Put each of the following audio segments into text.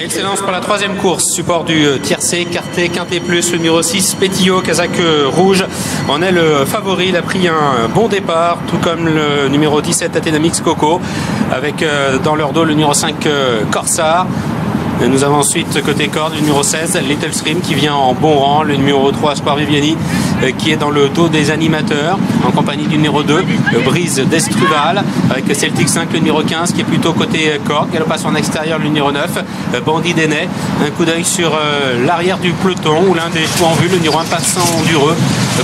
Et il s'élance pour la troisième course, support du tiercé, quarté, quinté plus, le numéro 6, Pétillo, casaque rouge. On est le favori, il a pris un bon départ, tout comme le numéro 17, Athénamix Coco, avec dans leur dos le numéro 5, Corsar. Et nous avons ensuite côté corde le numéro 16, Little Stream qui vient en bon rang, le numéro 3, Square Viviani qui est dans le dos des animateurs en compagnie du numéro 2, Brise d'Estruval, avec Celtic 5, le numéro 15 qui est plutôt côté corde, galopation en extérieur le numéro 9, Bandit d'Enay. Un coup d'œil sur l'arrière du peloton où l'un des chevaux en vue, le numéro 1, Passant Endureux,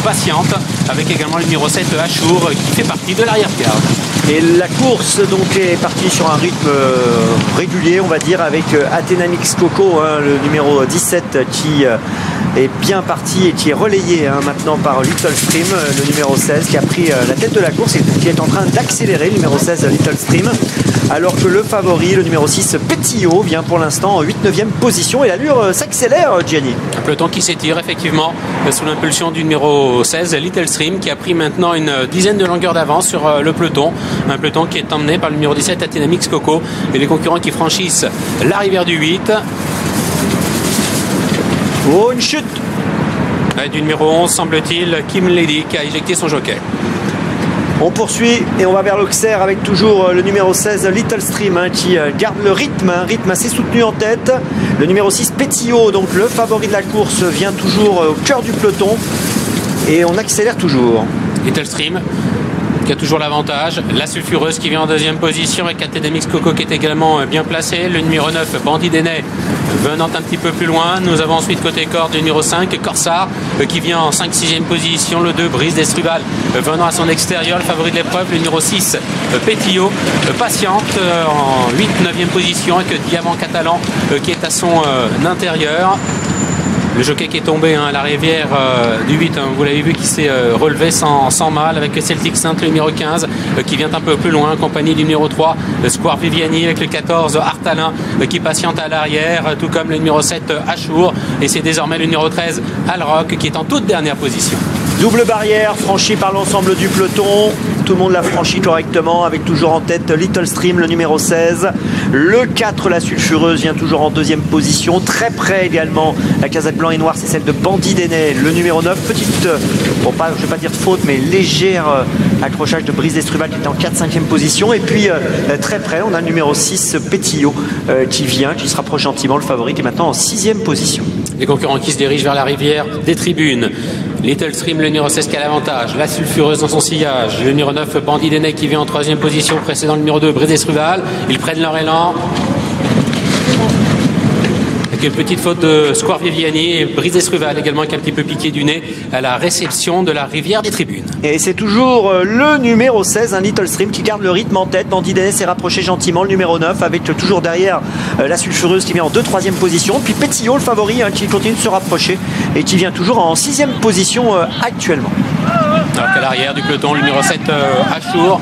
Patiente, avec également le numéro 7, Achour qui fait partie de l'arrière-garde. Et la course donc est partie sur un rythme régulier, on va dire, avec Athénamix Coco, hein, le numéro 17 qui est bien parti et qui est relayé maintenant par Little Stream, le numéro 16 qui a pris la tête de la course et qui est en train d'accélérer, le numéro 16 Little Stream, alors que le favori, le numéro 6 Pétillo, vient pour l'instant en 8-9e position et l'allure s'accélère, Gianni. Un peloton qui s'étire effectivement sous l'impulsion du numéro 16 Little Stream qui a pris maintenant une dizaine de longueurs d'avance sur le peloton. Un peloton qui est emmené par le numéro 17 Athénamix Coco et les concurrents qui franchissent la rivière du 8. Oh, une chute Du numéro 11 semble-t-il Kim Lady qui a éjecté son jockey. On poursuit et on va vers l'Auxerre avec toujours le numéro 16 Little Stream qui garde le rythme, un rythme assez soutenu en tête. Le numéro 6 Pétillo, donc le favori de la course, vient toujours au cœur du peloton et on accélère toujours. Little Stream qui a toujours l'avantage, la sulfureuse qui vient en deuxième position avec Athénamix Coco qui est également bien placé, le numéro 9 Bandit d'Enay venant un petit peu plus loin. Nous avons ensuite côté corde le numéro 5 Corsar qui vient en 5-6e position, le 2 Brise d'Estruval venant à son extérieur, le favori de l'épreuve le numéro 6 Pétillo, Patiente en 8-9e position avec Diamant Catalan qui est à son intérieur. Le jockey qui est tombé à la rivière du 8, vous l'avez vu, qui s'est relevé sans mal avec Celtic Saint, le numéro 15, qui vient un peu plus loin, en compagnie du numéro 3, le Square Viviani, avec le 14, Artalin, qui patiente à l'arrière, tout comme le numéro 7, Achour. Et c'est désormais le numéro 13, Alrock, qui est en toute dernière position. Double barrière franchie par l'ensemble du peloton. Tout le monde l'a franchi correctement avec toujours en tête Little Stream, le numéro 16. Le 4, la sulfureuse, vient toujours en deuxième position. Très près également, la casaque blanc et noir, c'est celle de Bandit d'Enay, le numéro 9. Petite, bon, pas, je ne vais pas dire de faute, mais légère accrochage de Brise d'Estruval qui est en 4-5e position. Et puis très près, on a le numéro 6, Pétillo, qui se rapproche gentiment. Le favori qui est maintenant en 6e position. Les concurrents qui se dirigent vers la rivière des tribunes. Little Stream, le numéro 16 qui a l'avantage. La sulfureuse dans son sillage. Le numéro 9, Bandit d'Enay qui vient en 3e position, précédant le numéro 2, Brise d'Estruval. Ils prennent leur élan. Avec une petite faute de Square Viviani et Brise d'Estruval également qui est un petit peu piqué du nez à la réception de la rivière des tribunes. Et c'est toujours le numéro 16, un Little Stream qui garde le rythme en tête. Bandit d'Enay s'est rapproché gentiment, le numéro 9 avec toujours derrière la sulfureuse qui vient en 2-3e position. Puis Pétillo, le favori, qui continue de se rapprocher et qui vient toujours en 6e position actuellement. Alors qu'à l'arrière du peloton, le numéro 7, Achour,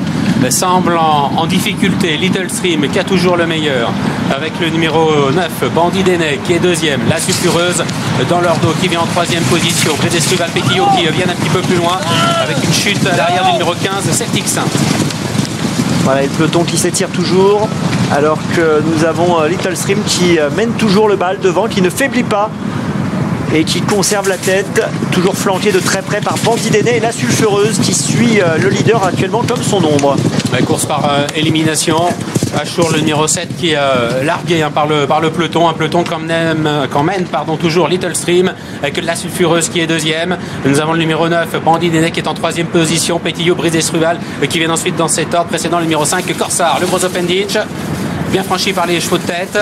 semble en difficulté. Little Stream qui a toujours le meilleur avec le numéro 9, Bandit d'Enay qui est 2e. La sulfureuse dans leur dos qui vient en 3e position. Brise d'Estruval, Pétillo qui viennent un petit peu plus loin avec une chute à l'arrière du numéro 15, Celtic Saint. Voilà, le peloton qui s'étire toujours alors que nous avons Little Stream qui mène toujours le bal devant, qui ne faiblit pas et qui conserve la tête, toujours flanqué de très près par Bandit d'Enay et la sulfureuse qui suit le leader actuellement comme son ombre. La course par élimination. Achour, le numéro 7 qui est largué par le peloton, un peloton quand mène toujours Little Stream avec la sulfureuse qui est 2e. Nous avons le numéro 9, Bandit d'Enay qui est en 3e position, Pétillo, Brise d'Estruval qui viennent ensuite dans cet ordre, précédant le numéro 5, Corsar, le gros open ditch, bien franchi par les chevaux de tête.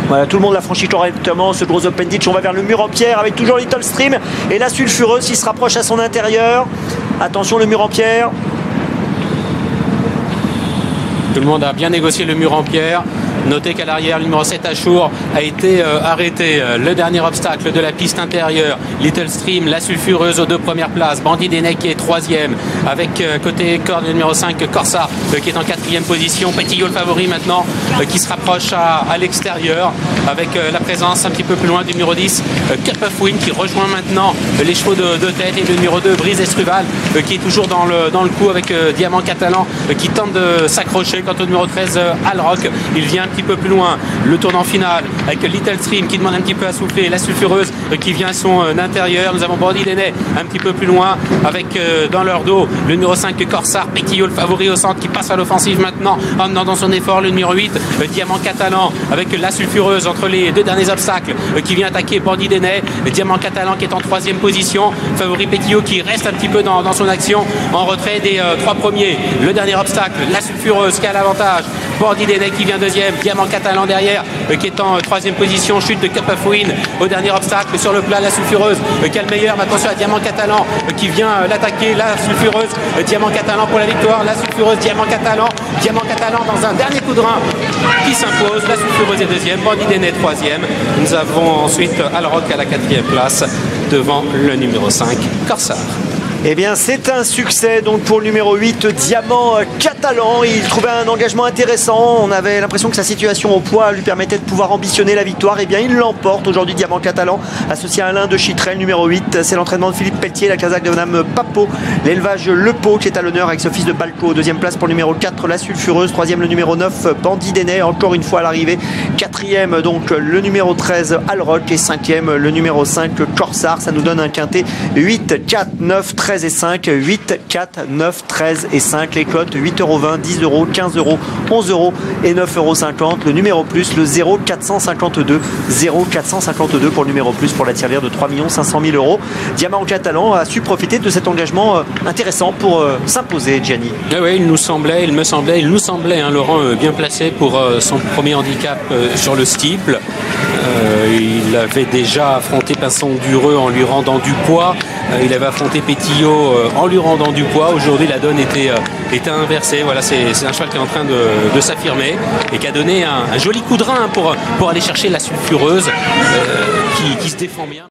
Voilà, tout le monde l'a franchi correctement, ce gros open ditch. On va vers le mur en pierre avec toujours Little Stream et la sulfureuse qui se rapproche à son intérieur. Attention, le mur en pierre. Tout le monde a bien négocié le mur en pierre. Notez qu'à l'arrière, le numéro 7 Achour a été arrêté. Le dernier obstacle de la piste intérieure, Little Stream, la sulfureuse aux 2 premières places. Bandit d'Enay qui est 3e. Avec côté corde, le numéro 5 Corsar qui est en 4e position. Pétillo, le favori maintenant, qui se rapproche à l'extérieur. Avec la présence un petit peu plus loin du numéro 10, Cup of Win qui rejoint maintenant les chevaux de tête. Et le numéro 2, Brise d'Estruval, qui est toujours dans le coup avec Diamant Catalan qui tente de s'accrocher. Quant au numéro 13, Alrock, il vient petit peu plus loin. Le tournant final avec Little Stream qui demande un petit peu à souffler. La sulfureuse qui vient à son intérieur. Nous avons Bandit des Nez un petit peu plus loin avec dans leur dos le numéro 5 Corsar, Pétillot le favori au centre qui passe à l'offensive maintenant en menant dans son effort. Le numéro 8 Diamant Catalan avec la sulfureuse entre les deux derniers obstacles qui vient attaquer Bandit des Nez. Diamant Catalan qui est en troisième position. Favori Pétillot qui reste un petit peu dans son action en retrait des trois premiers. Le dernier obstacle, la sulfureuse qui a l'avantage. Bandit des Nez qui vient deuxième. Diamant Catalan derrière qui est en troisième position. Chute de Cup of Win au dernier obstacle sur le plat. La sulfureuse qui a le meilleur. Mais attention à Diamant Catalan qui vient l'attaquer. La sulfureuse, Diamant Catalan pour la victoire. La sulfureuse, Diamant Catalan. Diamant Catalan dans un dernier coup de rein qui s'impose. La sulfureuse est deuxième. Bandit des Nez troisième. Nous avons ensuite Alroc à la quatrième place devant le numéro 5 Corsar. Eh bien, c'est un succès donc pour le numéro 8, Diamant Catalan. Il trouvait un engagement intéressant. On avait l'impression que sa situation au poids lui permettait de pouvoir ambitionner la victoire. Eh bien, il l'emporte aujourd'hui, Diamant Catalan, associé à Alain de Chitrel, numéro 8. C'est l'entraînement de Philippe Pelletier, la casaque de Madame Papo. L'élevage Le Pau qui est à l'honneur avec ce fils de Balco. Deuxième place pour le numéro 4, la Sulfureuse. Troisième, le numéro 9, Bandit des Nez, encore une fois à l'arrivée. Quatrième, donc, le numéro 13, Alroc. Et cinquième, le numéro 5, Corsar. Ça nous donne un quintet 8, 4, 9, 13 et 5, 8, 4, 9, 13 et 5. Les cotes 8,20 €, 10 €, 15 €, 11 € et 9,50 €. Le numéro plus, le 0,452. 0,452 pour le numéro plus pour la tirelire de 3 500 000 €. Diamant Catalan a su profiter de cet engagement intéressant pour s'imposer, Gianni. Ah oui, il nous semblait, Laurent, bien placé pour son premier handicap sur le steeple. Il avait déjà affronté Pinson Dureux en lui rendant du poids. Il avait affronté Pétillot en lui rendant du poids. Aujourd'hui, la donne était inversée. Voilà, c'est un cheval qui est en train de s'affirmer et qui a donné un joli coup de rein pour aller chercher la sulfureuse qui se défend bien.